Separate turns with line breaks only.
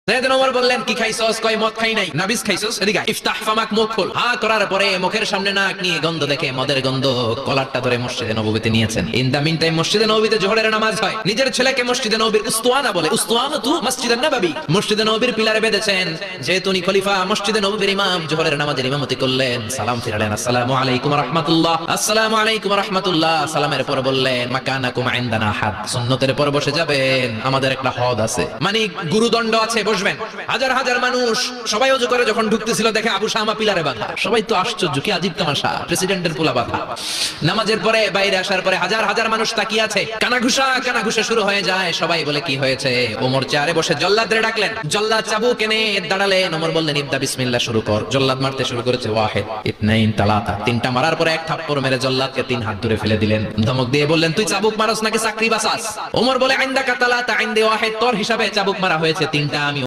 সাইয়েদনা ওমর বললেন, কি খাইছস? কয় মদ খাই নাই। নাবিস খাইছস? এদিকে আয়। ইফতাহ ফামাক, মুখ খোল। হা করার পরে মুখের সামনে নাক নিয়ে গন্ধ দেখে মদের গন্ধ কলারটা ধরে মসজিদে নববীতে নিয়েছেন। ইন দা মিন টাইম মসজিদে নববীতে জোহরের নামাজ হয়। নিজের ছেলেকে মসজিদে নববীর উস্তুয়ানা বলে, উস্তুয়ানাতু মসজিদুন নববী, মসজিদে নববীর পিলারে বেঁধেছেন। যেহেতু উনি খলিফা, মসজিদে নববীর ইমাম, জোহরের নামাজের ইমামতি করলেন। সালাম ফিরালেন, আসসালামু আলাইকুম ওয়া রাহমাতুল্লাহ, আসসালামু আলাইকুম ওয়া রাহমাতুল্লাহ। সালামের পর বললেন, মাকানাকুম ইনদানা হাদ, সুন্নতের পর বসে যাবেন, আমাদের একটা হদ আছে, মানে গুরুদণ্ড আছে, বসবেন। হাজার হাজার মানুষ সবাই ওযু করে যখন ঢুকতেছিল, দেখে আবু শামা পিলারে বাঁধা। সবাই তো আশ্চর্য, কি আজীব তামাশা, প্রেসিডেন্টের পোলা বাঁধা। নামাজের পরে বাইরে আসার পরে হাজার হাজার মানুষ তাকিয়ে আছে, কানাঘুষা শুরু হয়ে যায়। সবাই বলে, কি হয়েছে? ওমর চেয়ারে বসে জল্লাদরে ডাকলেন। জল্লাদ চাবুক এনে দাঁড়ালেন। ওমর বললেন, ইবদা বিসমিল্লাহ, শুরু কর। জল্লাদ মারতে শুরু করেছে। ওয়াহিদ, ইতনাইন, তালাতা, তিনটা মারার পরে এক থাপ্পড় মেরে জল্লাদকে 3 হাত দূরে ফেলে দিলেন। ধমক দিয়ে বললেন, তুই চাবুক মারস নাকি চাকরি বাসাস? ওমর বলে, আইন্দাকা তালাতা, আইন্দে ওয়াহিদ, তোর হিসাবে চাবুক মারা হয়েছে 3টা, আমি